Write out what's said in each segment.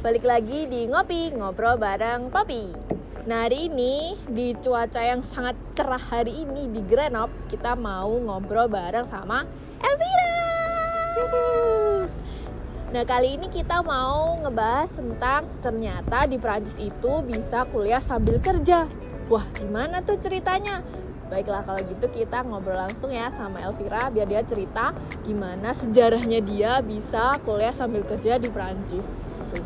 balik lagi di Ngopi, ngobrol bareng Poppy. Nah hari ini, di cuaca yang sangat cerah hari ini di Grenoble, kita mau ngobrol bareng sama Elvira. Nah kali ini kita mau ngebahas tentang ternyata di Prancis itu bisa kuliah sambil kerja. Wah gimana tuh ceritanya? Baiklah kalau gitu kita ngobrol langsung ya sama Elvira biar dia cerita gimana sejarahnya dia bisa kuliah sambil kerja di Prancis. Gitu.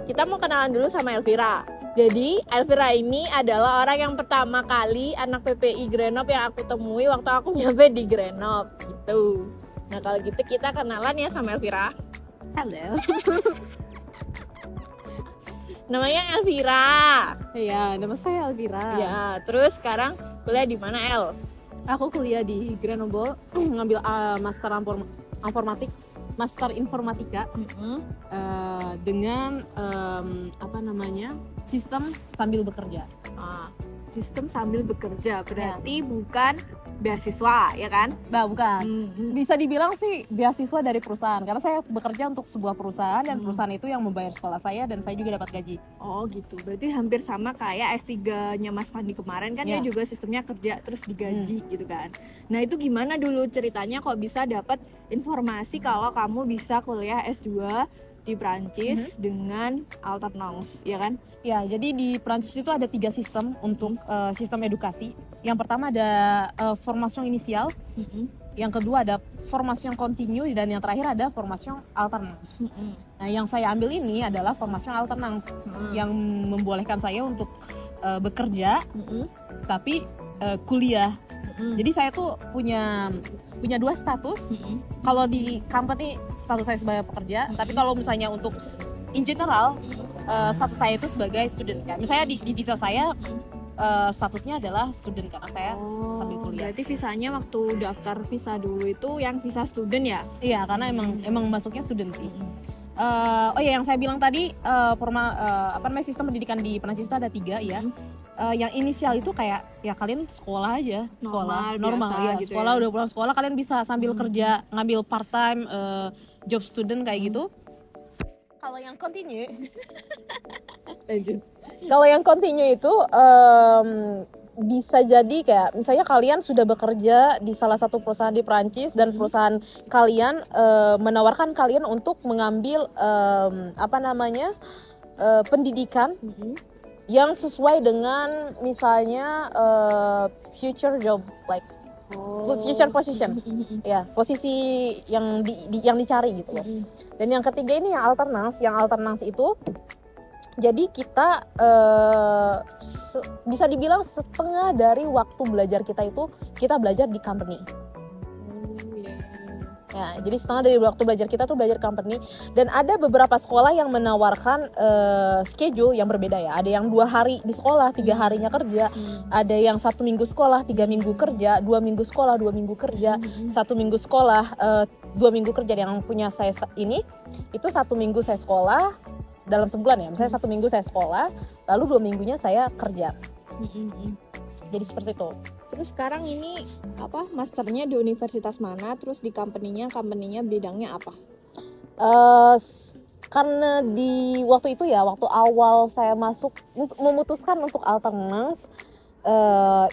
Kita mau kenalan dulu sama Elvira. Jadi Elvira ini adalah orang yang pertama kali anak PPI Grenoble yang aku temui waktu aku nyampe di Grenoble gitu. Nah kalau gitu kita kenalan ya sama Elvira. Halo. Namanya Elvira. Iya, nama saya Elvira. Ya, terus sekarang kuliah di mana El? Aku kuliah di Grenoble, ngambil Master Informatika dengan sistem sambil bekerja. Sistem sambil bekerja berarti bukan beasiswa ya kan? Bukan. Bisa dibilang sih beasiswa dari perusahaan karena saya bekerja untuk sebuah perusahaan dan perusahaan itu yang membayar sekolah saya dan saya juga dapat gaji. Oh gitu, berarti hampir sama kayak S3-nya Mas Fandi kemarin kan ya juga sistemnya kerja terus digaji gitu kan. Nah itu gimana dulu ceritanya kok bisa dapat informasi kalau kamu bisa kuliah S2 di Prancis dengan alternance, ya kan? Ya, jadi di Prancis itu ada 3 sistem untuk sistem edukasi. Yang pertama ada formation inisial, yang kedua ada formation continue, dan yang terakhir ada formation alternance. Nah, yang saya ambil ini adalah formation alternance, yang membolehkan saya untuk bekerja, tapi kuliah. Jadi saya tuh punya 2 status. Kalau di company status saya sebagai pekerja, tapi kalau misalnya untuk in general status saya itu sebagai student kan. Misalnya di visa saya statusnya adalah student karena saya sambil kuliah. Berarti visanya waktu daftar visa dulu itu yang visa student ya? Iya, karena emang masuknya student sih. Yang saya bilang tadi sistem pendidikan di Prancis itu ada 3 ya. Yang inisial itu kayak ya kalian sekolah aja, normal ya, gitu sekolah ya. Udah pulang sekolah kalian bisa sambil kerja, ngambil part time job student kayak gitu. Kalau yang continue kalau yang continue itu bisa jadi kayak misalnya kalian sudah bekerja di salah satu perusahaan di Prancis dan perusahaan kalian menawarkan kalian untuk mengambil pendidikan yang sesuai dengan misalnya future job like future position, ya posisi yang yang dicari gitu loh. Dan yang ketiga ini yang alternance itu jadi kita bisa dibilang setengah dari waktu belajar kita itu kita belajar di company. Ya, jadi setengah dari waktu belajar kita tuh belajar company. Dan ada beberapa sekolah yang menawarkan schedule yang berbeda ya. Ada yang 2 hari di sekolah, 3 harinya kerja. Ada yang 1 minggu sekolah, 3 minggu kerja. 2 minggu sekolah, 2 minggu kerja. 1 minggu sekolah, 2 minggu kerja. Yang punya saya ini, itu 1 minggu saya sekolah dalam sebulan ya. Misalnya 1 minggu saya sekolah, lalu 2 minggunya saya kerja. Jadi seperti itu. Terus sekarang ini masternya di universitas mana? Terus di company-nya bidangnya apa? Karena di waktu itu ya, waktu awal saya memutuskan untuk alternance,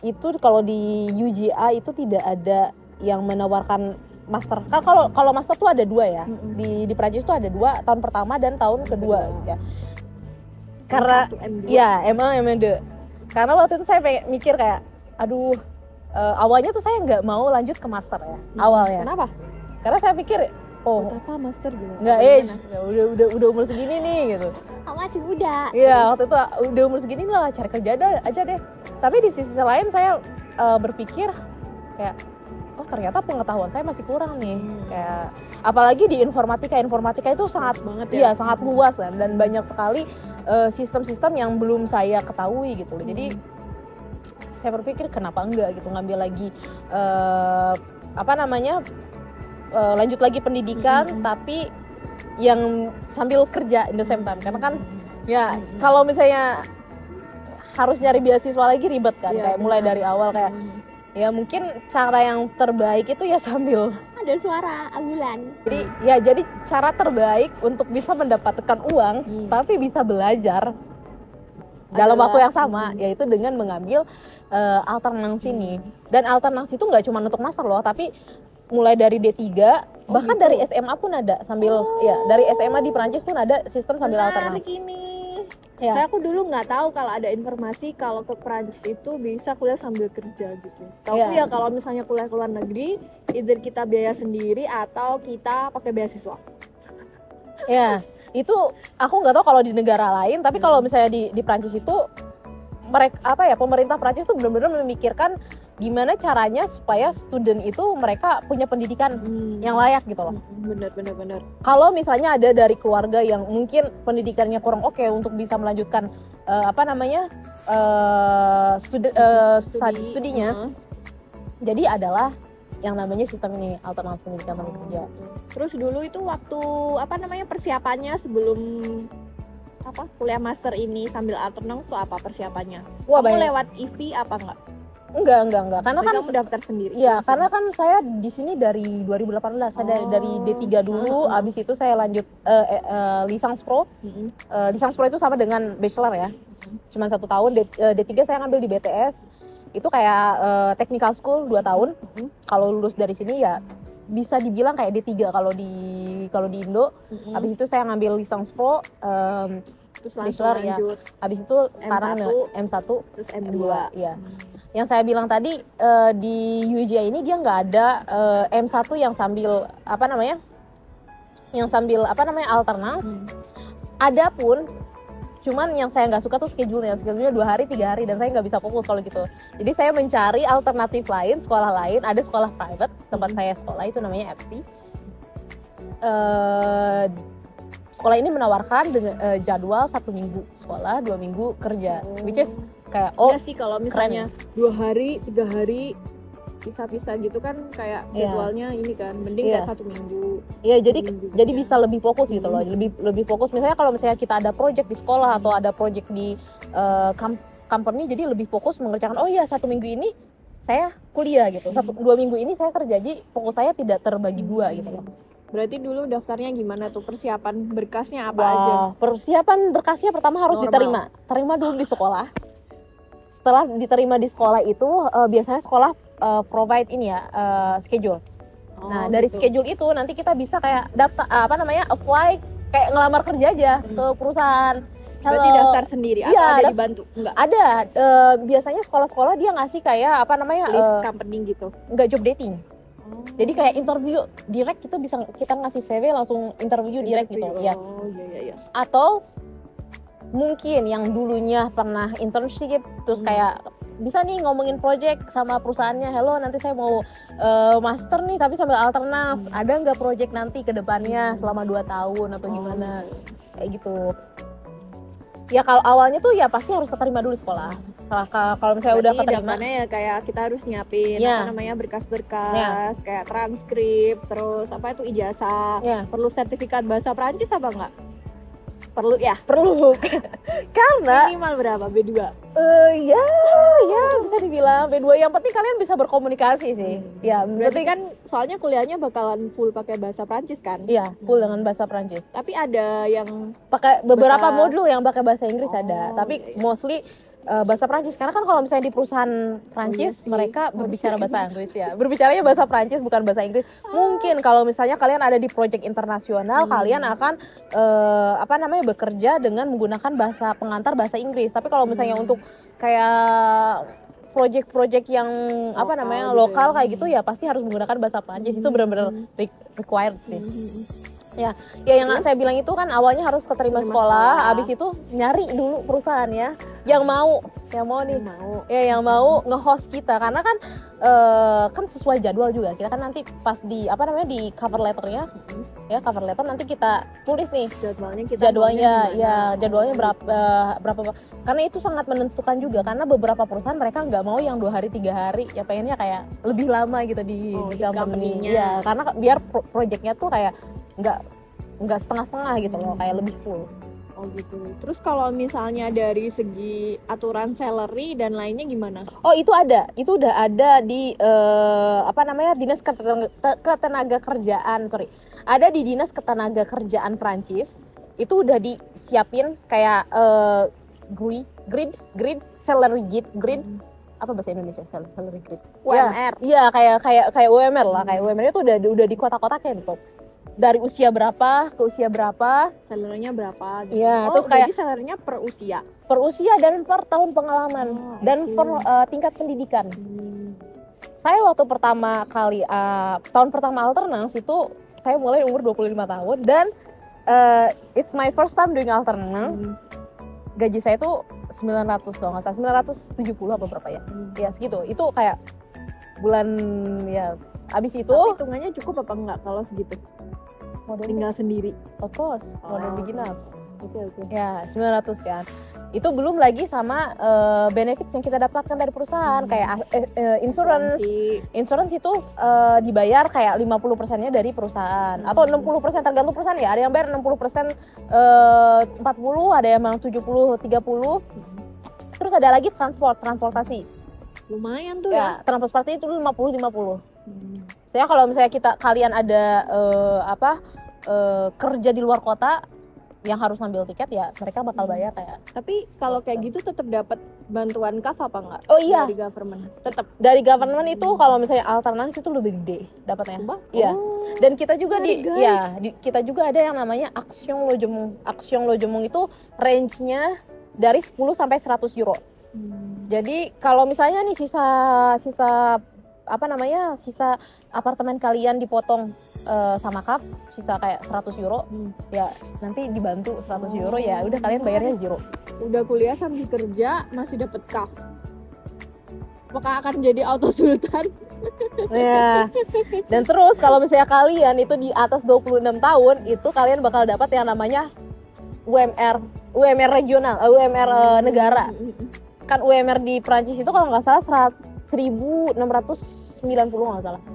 itu kalau di UGA itu tidak ada yang menawarkan master. Kan kalau master tuh ada 2 ya. Di Prancis tuh ada 2, tahun pertama dan tahun kedua gitu ya. Karena ya emang M2. Karena waktu itu saya mikir kayak awalnya tuh saya nggak mau lanjut ke master ya awalnya. Kenapa? Karena saya pikir apa master gitu? Nggak udah umur segini nih gitu. Masih muda. Iya waktu itu udah umur segini lah cari kerja aja deh. Tapi di sisi lain saya berpikir kayak ternyata pengetahuan saya masih kurang nih. Kayak apalagi di informatika itu sangat banget ya. Iya sangat luas kan, dan banyak sekali sistem-sistem yang belum saya ketahui gitu. Jadi saya berpikir kenapa enggak gitu ngambil lagi lanjut lagi pendidikan tapi yang sambil kerja in the same time, karena kan ya kalau misalnya harus nyari beasiswa lagi ribet kan, kayak mulai dari awal kayak ya mungkin cara yang terbaik itu ya sambil ada suara ambulan. Jadi cara terbaik untuk bisa mendapatkan uang tapi bisa belajar dalam waktu yang sama, yaitu dengan mengambil alternansi nih. Dan alternansi itu nggak cuma untuk master loh, tapi mulai dari D3 bahkan gitu? dari SMA pun ada sambil dari SMA di Prancis pun ada sistem sambil Menarik alternansi. ini. Ya. Saya aku dulu nggak tahu kalau ada informasi kalau ke Prancis itu bisa kuliah sambil kerja gitu. Tahu ya kalau misalnya kuliah ke luar negeri, either kita biaya sendiri atau kita pakai beasiswa. Ya, itu aku nggak tahu kalau di negara lain, tapi kalau misalnya di Prancis itu mereka pemerintah Prancis tuh benar-benar memikirkan gimana caranya supaya student itu mereka punya pendidikan yang layak gitu loh. Bener. Kalau misalnya ada dari keluarga yang mungkin pendidikannya kurang oke untuk bisa melanjutkan studinya, jadi adalah yang namanya sistem ini, alternansi pendidikan sambil kerja. Terus dulu itu waktu persiapannya sebelum kuliah master ini sambil alternansi itu apa persiapannya? Wah, kamu banyak. lewat IV apa enggak? Enggak. Karena kan kamu daftar sendiri. Iya, karena kan saya di sini dari 2018, saya dari D3 dulu, abis itu saya lanjut Licence Pro. Licence Pro itu sama dengan bachelor ya. Cuma 1 tahun. D3 saya ngambil di BTS. Itu kayak technical school 2 tahun. Kalau lulus dari sini ya bisa dibilang kayak D3 kalau di Indo. Abis itu saya ngambil Licence Pro, terus bachelor ya. lanjut Abis itu sekarang M1 terus M2. Iya. Yang saya bilang tadi di UJI ini dia nggak ada M1 yang sambil alternans. Adapun cuman yang saya nggak suka tuh schedule-nya 2 hari 3 hari dan saya nggak bisa fokus kalau gitu. Jadi saya mencari alternatif lain, sekolah lain. Ada sekolah private tempat saya sekolah itu namanya FC. Sekolah ini menawarkan dengan jadwal 1 minggu sekolah, 2 minggu kerja, which is kayak Iya sih kalau misalnya 2 hari 3 hari pisah-pisah gitu kan kayak jadwalnya ini kan mending kayak 1 minggu. Iya, jadi bisa lebih fokus gitu loh, lebih fokus. Misalnya kalau misalnya kita ada project di sekolah atau ada project di company, jadi lebih fokus mengerjakan 1 minggu ini saya kuliah gitu, 2 minggu ini saya kerja, jadi fokus saya tidak terbagi 2 gitu loh. Berarti dulu daftarnya gimana tuh, persiapan berkasnya apa aja? Persiapan berkasnya pertama harus terima dulu di sekolah. Setelah diterima di sekolah itu biasanya sekolah provide schedule. Nah dari schedule itu nanti kita bisa kayak daftar apply kayak ngelamar kerja aja ke perusahaan. Berarti daftar sendiri atau ada dibantu? Enggak. Ada biasanya sekolah-sekolah dia ngasih kayak list company gitu. Enggak, job dating. Jadi kayak interview direct, kita ngasih CV langsung interview direct gitu ya. Iya. Atau mungkin yang dulunya pernah internship terus kayak bisa nih ngomongin project sama perusahaannya, hello nanti saya mau master nih tapi sambil alternans, ada nggak project nanti ke depannya selama 2 tahun atau gimana, kayak gitu. Ya kalau awalnya tuh ya pasti harus keterima dulu sekolah. Kalau misalnya udah keterima, ya kayak kita harus nyiapin berkas-berkas, kayak transkrip, terus ijazah, perlu sertifikat bahasa Prancis apa enggak? Perlu ya? Perlu. Karena minimal berapa? B2? Ya bisa dibilang B2. Yang penting kalian bisa berkomunikasi sih. Ya, berarti kan soalnya kuliahnya bakalan full pakai bahasa Prancis kan? Iya, full dengan bahasa Prancis. Tapi ada yang pakai beberapa modul yang pakai bahasa Inggris ada, tapi mostly bahasa Prancis, karena kan kalau misalnya di perusahaan Prancis mereka berbicara bahasa Inggris ya, berbicaranya bahasa Prancis bukan bahasa Inggris. Mungkin kalau misalnya kalian ada di project internasional, kalian akan bekerja dengan menggunakan bahasa pengantar bahasa Inggris. Tapi kalau misalnya untuk kayak project-project yang lokal kayak gitu ya pasti harus menggunakan bahasa Prancis. Itu benar-benar required sih. Ya yang saya bilang itu kan awalnya harus keterima sekolah, abis itu nyari dulu perusahaan ya yang mau nge-host kita, karena kan kan sesuai jadwal juga. Kita kan nanti pas di di cover letternya cover letter nanti kita tulis nih jadwalnya berapa, karena itu sangat menentukan juga, karena beberapa perusahaan mereka nggak mau yang 2 hari 3 hari, ya pengennya kayak lebih lama gitu di company ya, karena biar projectnya tuh kayak nggak setengah-setengah gitu loh, kayak lebih full. Oh gitu. Terus kalau misalnya dari segi aturan salary dan lainnya gimana? Oh itu ada, itu udah ada di Dinas Ketenagakerjaan, ada di Dinas Ketenagakerjaan Prancis. Itu udah disiapin kayak grid salary grid apa bahasa Indonesia salary grid UMR. Iya kayak UMR lah, kayak UMR itu udah di kotak-kotakin gitu. Dari usia berapa ke usia berapa, Salary-nya berapa? Gitu. Iya, Oh, terus kayak jadi salary-nya per usia. per usia dan per tahun pengalaman dan per tingkat pendidikan. Saya waktu pertama kali tahun pertama alternance itu saya mulai umur 25 tahun dan it's my first time doing alternance. Gaji saya itu 900 kalau nggak salah, 970 apa berapa ya? Ya segitu. Itu kayak bulan ya abis itu Tapi hitungannya cukup apa enggak kalau segitu? model Tinggal sendiri. of course model Oh. beginner. Oke. Ya 900 kan. Itu belum lagi sama benefits yang kita dapatkan dari perusahaan kayak insurance itu dibayar kayak 50%-nya dari perusahaan atau 60% tergantung perusahaan ya. Ada yang bayar 60%, 40, ada yang 70, 30. Terus ada lagi transportasi. Lumayan tuh ya. Ya, transportasi itu 50-50. Saya kalau misalnya kalian ada kerja di luar kota yang harus ngambil tiket ya mereka bakal bayar kayak. Tapi kalau kayak gitu tetap dapat bantuan KAF apa enggak? Oh iya, Dari government. tetap dari government itu kalau misalnya alternance itu lebih gede dapatnya. Sumpah? Iya. Oh. Dan kita juga Menarik, kita juga ada yang namanya Action Logement. Action Logement itu range-nya dari 10 sampai 100 euro. Jadi kalau misalnya nih sisa apartemen kalian dipotong sama KAF sisa kayak 100 euro, ya nanti dibantu 100 euro ya udah kalian bayarnya zero. Udah kuliah sambil kerja masih dapat KAF. Apakah akan jadi auto sultan? Ya. Dan terus kalau misalnya kalian itu di atas 26 tahun itu kalian bakal dapat yang namanya UMR regional, UMR negara. Kan UMR di Prancis itu kalau nggak salah 1690 nggak salah.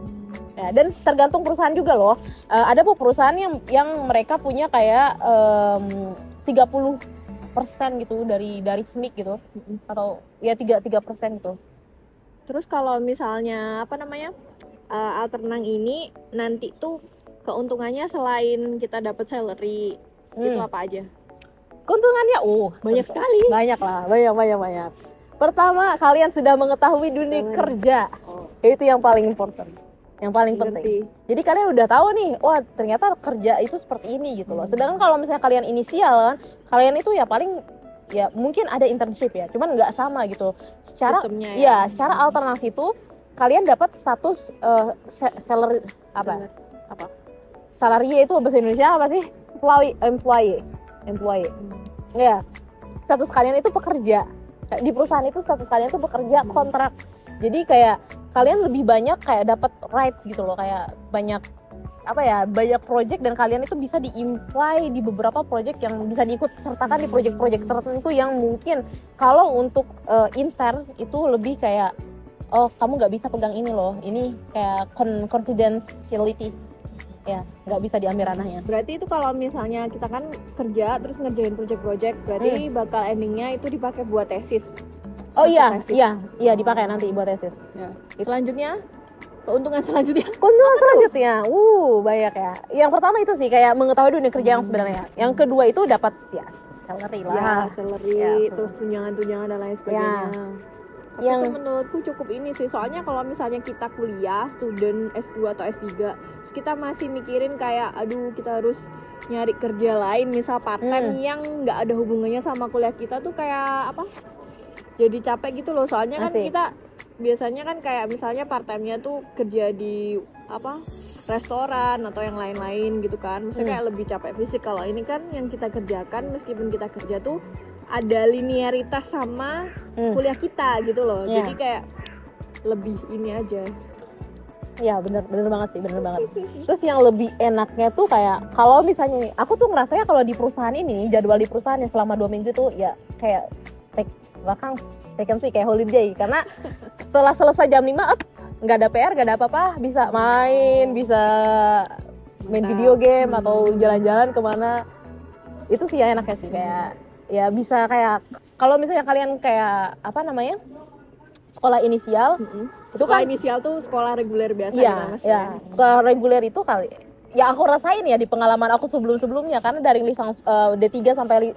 Ya, dan tergantung perusahaan juga loh. Ada perusahaan yang mereka punya kayak 30% gitu dari SMIC gitu atau ya 3% gitu. Terus kalau misalnya alternang ini nanti tuh keuntungannya selain kita dapat salary itu apa aja? Keuntungannya Banyak sekali. banyak lah, banyak. Pertama, kalian sudah mengetahui dunia kerja. Itu yang paling important, yang paling penting. Sih. Jadi kalian udah tahu nih, wah ternyata kerja itu seperti ini gitu loh. Sedangkan kalau misalnya kalian inisial kan, kalian itu ya paling ya mungkin ada internship ya, cuman nggak sama gitu. Secara Sistemnya ya. secara alternasi itu kalian dapat status salary apa? Salary itu bahasa Indonesia apa sih? Employee. Ya. Status kalian itu pekerja. Di perusahaan itu status kalian itu bekerja kontrak. Jadi kayak kalian lebih banyak kayak dapat rights gitu loh, kayak banyak project dan kalian itu bisa di-imply di beberapa project yang bisa diikut sertakan di project-project tertentu yang mungkin kalau untuk intern itu lebih kayak kamu nggak bisa pegang ini loh, ini kayak confidentiality ya, nggak bisa diambil ranahnya. Berarti itu kalau misalnya kita kan kerja terus ngerjain project-project, berarti bakal endingnya itu dipakai buat tesis. Oh iya dipakai nanti buat tesis. Ya. Selanjutnya, keuntungan selanjutnya. Banyak ya. Yang pertama itu sih kayak mengetahui dunia kerja yang sebenarnya. Yang kedua itu dapat ya salary lah. Ya, salary, Ya, terus tunjangan-tunjangan dan lain sebagainya. Tapi Yang- itu menurutku cukup ini sih, soalnya kalau misalnya kita kuliah, student S2 atau S3, terus kita masih mikirin kayak, aduh kita harus nyari kerja lain, misal part time yang nggak ada hubungannya sama kuliah kita tuh kayak apa? Jadi capek gitu loh, soalnya kan Asik. kita biasanya kan kayak misalnya part time-nya tuh kerja di restoran atau yang lain-lain gitu kan, maksudnya kayak lebih capek fisik. Kalau ini kan yang kita kerjakan, meskipun kita kerja tuh ada linearitas sama kuliah kita gitu loh. Iya. Jadi kayak lebih ini aja. Ya bener banget sih, bener banget. Terus yang lebih enaknya tuh kayak kalau misalnya nih, aku tuh ngerasanya kalau di perusahaan ini, jadwal di perusahaan yang selama 2 minggu tuh ya kayak vacancy kayak holiday, karena setelah selesai jam 5 nggak ada PR, nggak ada apa-apa, bisa main, bisa main video game atau jalan-jalan kemana. Itu sih ya enaknya sih, kayak ya bisa kayak kalau misalnya kalian kayak apa namanya, sekolah inisial itu Sekolah kan inisial tuh sekolah reguler biasa iya, gitu Mas. ya sekolah reguler itu kali ya aku rasain ya di pengalaman aku sebelum-sebelumnya, karena dari lisans D3 sampai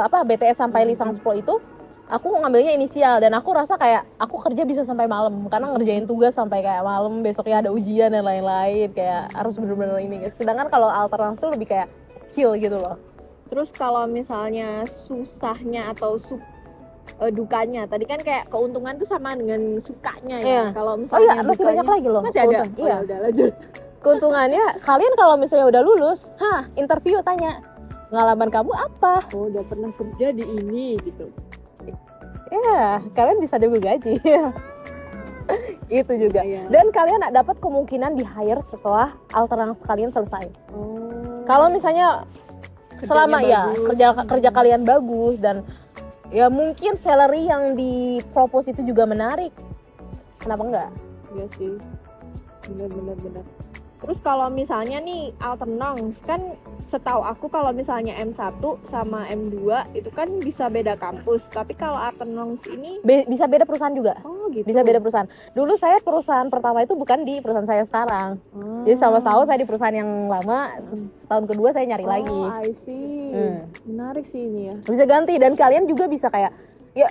BTS sampai lisans pro itu aku ngambilnya inisial, dan aku rasa kayak aku kerja bisa sampai malam karena ngerjain tugas sampai kayak malam, besoknya ada ujian dan lain-lain, kayak harus bener-bener ini. Sedangkan kalau alternans tuh lebih kayak chill gitu loh. Terus kalau misalnya susahnya atau dukanya, tadi kan kayak keuntungan tuh sama dengan sukanya ya. Iya. Kalau Oh misalnya iya, masih banyak lagi loh. Masih ada. keuntungan. Oh, Iya. ya udah lanjut. Keuntungannya kalian kalau misalnya udah lulus, interview tanya pengalaman kamu apa? Oh, udah pernah kerja di ini gitu. Ya, kalian bisa juga gaji. Itu juga. Iya. Dan kalian dapat kemungkinan di hire setelah alternans kalian selesai. Oh. Kalau misalnya Kerjanya selama ya bagus. kerja kalian bagus dan ya mungkin salary yang di propose itu juga menarik. Kenapa enggak? Iya sih. Benar. Terus kalau misalnya nih alternans kan setahu aku kalau misalnya M1 sama M2 itu kan bisa beda kampus. Tapi kalau alternans ini Bisa beda perusahaan juga. oh gitu. Bisa beda perusahaan. Dulu saya perusahaan pertama itu bukan di perusahaan saya sekarang. Jadi selama setahun saya di perusahaan yang lama, terus tahun kedua saya nyari lagi. Oh, I see. Menarik sih ini ya. Bisa ganti, dan kalian juga bisa kayak ya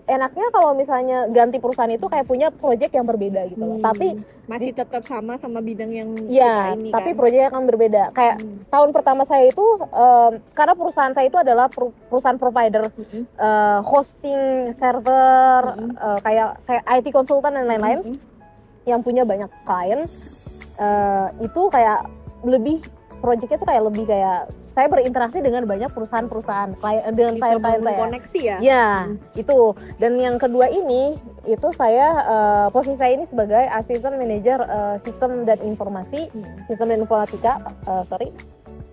enaknya kalau misalnya ganti perusahaan itu kayak punya project yang berbeda gitu loh. Tapi masih tetap sama bidang yang ya, kita ini tapi kan. proyeknya kan berbeda. Kayak tahun pertama saya itu karena perusahaan saya itu adalah perusahaan provider hosting server, kayak IT konsultan dan lain-lain, yang punya banyak klien. Itu kayak lebih proyeknya tuh kayak lebih kayak saya berinteraksi dengan banyak perusahaan-perusahaan dengan bisa klien-klien saya. koneksi ya. Ya, itu. Dan yang kedua ini, itu saya posisi saya ini sebagai asisten manajer sistem dan informasi, sistem dan informatika,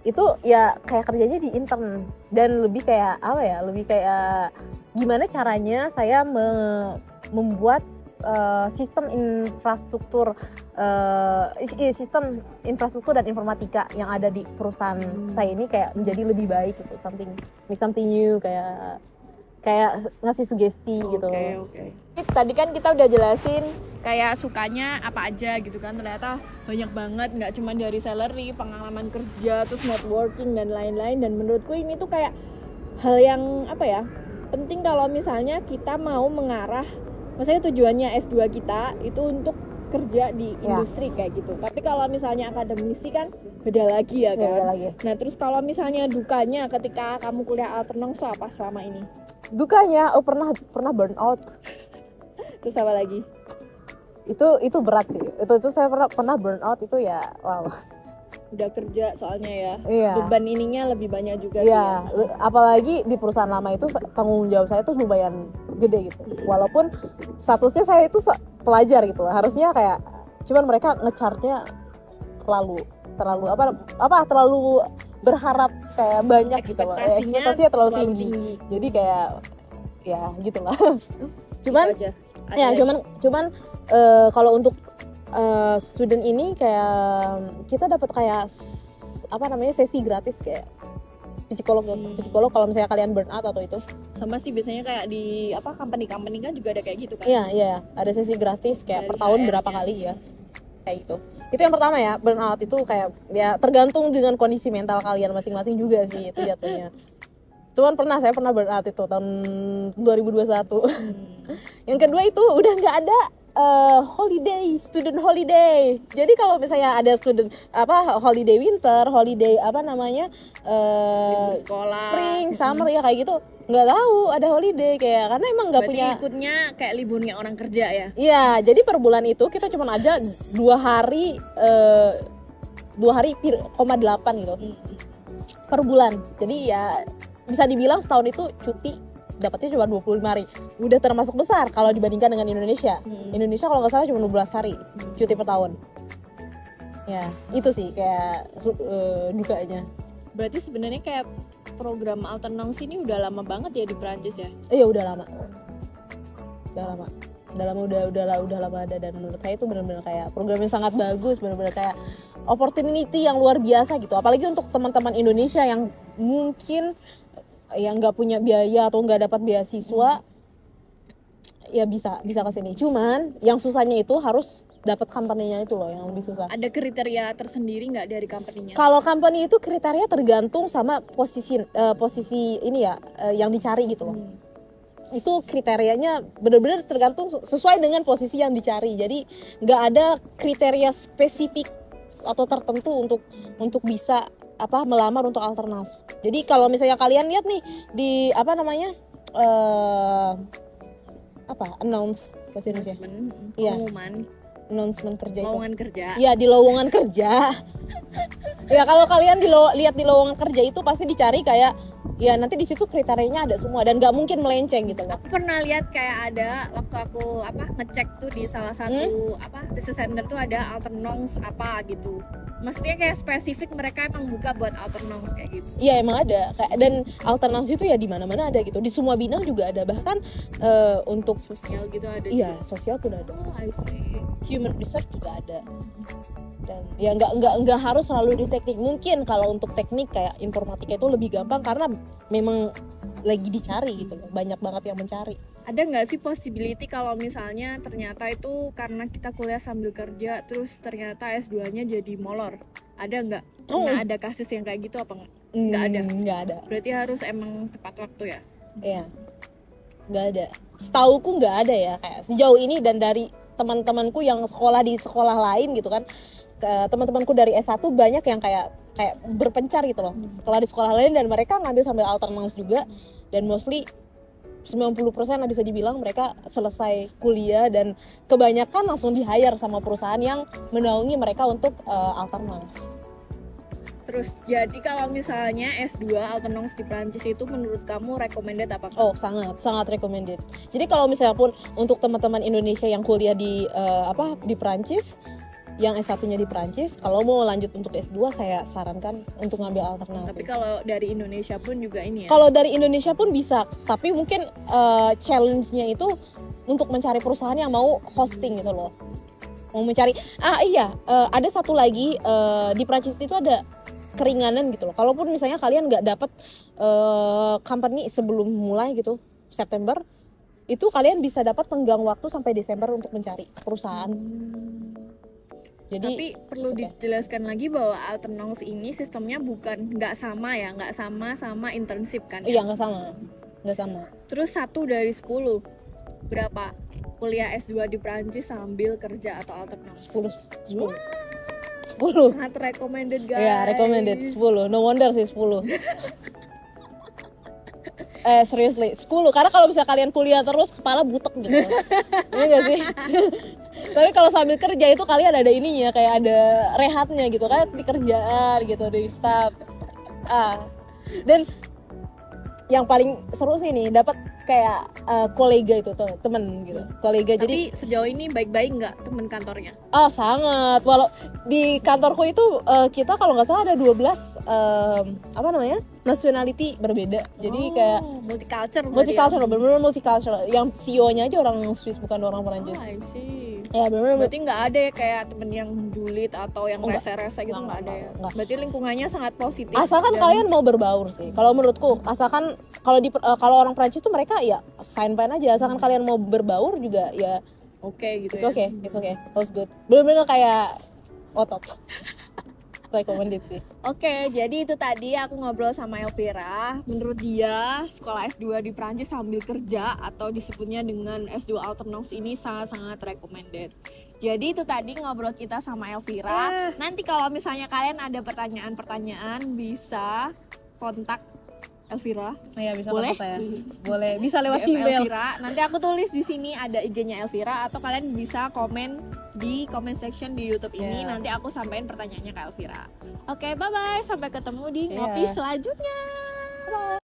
Itu ya kayak kerjanya di intern, dan lebih kayak apa ya? Lebih kayak gimana caranya saya membuat sistem infrastruktur dan informatika yang ada di perusahaan saya ini kayak menjadi lebih baik gitu, something new, kayak ngasih sugesti gitu. Oke. Tadi kan kita udah jelasin kayak sukanya apa aja gitu kan, ternyata banyak banget, nggak cuma dari salary, pengalaman kerja, terus networking dan lain-lain. Dan menurutku ini tuh kayak hal yang apa ya, penting kalau misalnya kita mau mengarah, maksudnya tujuannya S2 kita itu untuk kerja di industri kayak gitu. Tapi kalau misalnya akademisi kan beda lagi ya kan. Beda lagi. Nah terus kalau misalnya dukanya ketika kamu kuliah alternans apa selama ini? Dukanya pernah burn out. Terus apa lagi? Itu berat sih. Itu saya pernah burn out, itu ya wow. Udah kerja soalnya ya. Iya. Beban ininya lebih banyak juga Iya, sih ya. apalagi di perusahaan lama itu tanggung jawab saya tuh lumayan gede gitu. Walaupun statusnya saya itu pelajar gitu. Harusnya kayak cuman mereka nge-charge-nya terlalu berharap kayak banyak gitu loh. Ekspektasinya terlalu tinggi. Jadi kayak ya gitulah. Cuman Gitu aja. ya cuman kalau untuk student ini kayak kita dapat kayak sesi gratis kayak psikolog kalau misalnya kalian burn out atau itu. Sama sih biasanya kayak di company kan juga ada kayak gitu kan. Iya, ada sesi gratis kayak Dari per tahun HR-nya. berapa kali ya. Kayak gitu. Itu yang pertama ya, burn out itu kayak ya tergantung dengan kondisi mental kalian masing-masing juga sih itu jatuhnya. Cuman saya pernah burn out itu tahun 2021. Yang kedua itu udah nggak ada student holiday. Jadi kalau misalnya ada holiday winter, holiday Libur sekolah. spring, summer ya kayak gitu, nggak tahu ada holiday kayak karena emang nggak Berarti punya. ikutnya kayak liburnya orang kerja ya. Iya, jadi per bulan itu kita cuma ada 2 hari 2,8 gitu per bulan. Jadi ya bisa dibilang setahun itu cuti dapatnya cuma 25 hari. Udah termasuk besar kalau dibandingkan dengan Indonesia. Indonesia kalau nggak salah cuma 12 hari cuti per tahun. Ya, itu sih kayak dukanya. Berarti sebenarnya kayak program alternans ini udah lama banget ya di Prancis ya. Iya, udah lama ada, dan menurut saya itu benar-benar kayak program yang sangat bagus, benar-benar kayak opportunity yang luar biasa gitu. Apalagi untuk teman-teman Indonesia yang mungkin yang nggak punya biaya atau nggak dapat beasiswa ya bisa ke sini. Cuman yang susahnya itu harus dapat company-nya itu loh yang lebih susah. Ada kriteria tersendiri nggak dari company-nya? Kalau company itu kriteria tergantung sama posisi ini ya yang dicari gitu loh. Itu kriterianya benar-benar tergantung sesuai dengan posisi yang dicari. Jadi nggak ada kriteria spesifik atau tertentu untuk bisa melamar untuk Alternas. Jadi kalau misalnya kalian lihat nih di announce bahasa Indonesia. Iya. Pengumuman. Announcement kerja itu. Lowongan kerja. Iya, di lowongan kerja. Ya kalau kalian lihat di lowongan kerja itu pasti dicari kayak ya nanti di situ kriterianya ada semua dan nggak mungkin melenceng gitu loh. Aku pernah lihat kayak ada waktu aku ngecek tuh di salah satu business center tuh ada Alternongs gitu. Maksudnya kayak spesifik mereka emang buka buat Alternongs kayak gitu. Iya emang ada dan Alternongs itu ya di mana-mana ada gitu. Di semua bidang juga ada, bahkan untuk Sosial gitu ada. Iya, sosial pun ada. Oh, I see. Human research juga ada. Dan ya nggak harus selalu di teknik. Mungkin kalau untuk teknik kayak informatika itu lebih gampang karena memang lagi dicari gitu loh. Banyak banget yang mencari. Ada nggak sih possibility kalau misalnya ternyata itu karena kita kuliah sambil kerja terus ternyata S2-nya jadi molor? Ada nggak? Pernah ada kasus yang kayak gitu apa nggak? Nggak ada? Nggak ada. Berarti harus emang tepat waktu ya? Iya, nggak ada. Setauku nggak ada ya kayak sejauh ini dan dari teman-temanku yang sekolah di sekolah lain gitu kan, teman-temanku dari S1 banyak yang kayak berpencar gitu loh, sekolah di sekolah lain dan mereka ngambil sambil Alternans juga dan mostly 90% lah bisa dibilang mereka selesai kuliah dan kebanyakan langsung di-hire sama perusahaan yang menaungi mereka untuk Alternans. Terus jadi kalau misalnya S2 Alternongs di Prancis itu menurut kamu recommended apa? Oh, sangat recommended. Jadi kalau misalnya pun untuk teman-teman Indonesia yang kuliah di Prancis, yang S1-nya di Prancis, kalau mau lanjut untuk S2 saya sarankan untuk ngambil Alternans. Tapi kalau dari Indonesia pun juga ini ya? Kalau dari Indonesia pun bisa, tapi mungkin challenge-nya itu untuk mencari perusahaan yang mau hosting gitu loh. Mau mencari, ada satu lagi di Prancis itu ada keringanan gitu loh. Kalaupun misalnya kalian nggak dapet company sebelum mulai gitu September, itu kalian bisa dapat tenggang waktu sampai Desember untuk mencari perusahaan. Jadi, tapi perlu dijelaskan lagi bahwa Alternongs ini sistemnya nggak sama sama internship kan? Iya nggak sama. Terus 1 dari 10 berapa kuliah S2 di Prancis sambil kerja atau Alternongs? 10. Sangat recommended guys. Iya, recommended 10. No wonder sih 10. Seriously 10, karena kalau bisa kalian kuliah terus kepala butek gitu. Iya gak sih? Tapi kalau sambil kerja itu kalian ada ininya, kayak ada rehatnya gitu kan, di kerjaan gitu, di staff. Dan yang paling seru sih nih dapat kayak kolega itu tuh, temen gitu, kolega. Tapi jadi sejauh ini baik-baik nggak teman kantornya? Oh sangat, walau di kantorku itu kita kalau nggak salah ada 12 nationality berbeda. Jadi kayak multicultural. Benar-benar multicultural. Yang CEO-nya aja orang Swiss bukan orang Perancis. I see. Ya benar-benar. Berarti nggak ada ya kayak temen yang julid atau yang rese-rese gitu, nggak ada ya? Enggak. Berarti lingkungannya sangat positif. Asalkan kalian mau berbaur sih. Kalau menurutku, asalkan kalau orang Prancis tuh mereka ya fine-fine aja. Asalkan kalian mau berbaur juga ya oke gitu. It's okay. All's good. Benar-benar kayak top. Recommended sih. Oke, jadi itu tadi aku ngobrol sama Elvira. Menurut dia, sekolah S2 di Prancis sambil kerja atau disebutnya dengan S2 Alternongs ini sangat-sangat recommended. Jadi itu tadi ngobrol kita sama Elvira. Nanti kalau misalnya kalian ada pertanyaan-pertanyaan bisa kontak Elvira. Iya, bisa boleh? kontak saya. Boleh, bisa lewat DM email. Elvira. Nanti aku tulis di sini ada IG-nya Elvira atau kalian bisa komen di comment section di YouTube ini. Nanti aku sampaikan pertanyaannya ke Elvira. Oke, bye-bye. Sampai ketemu di ngopi selanjutnya. Bye.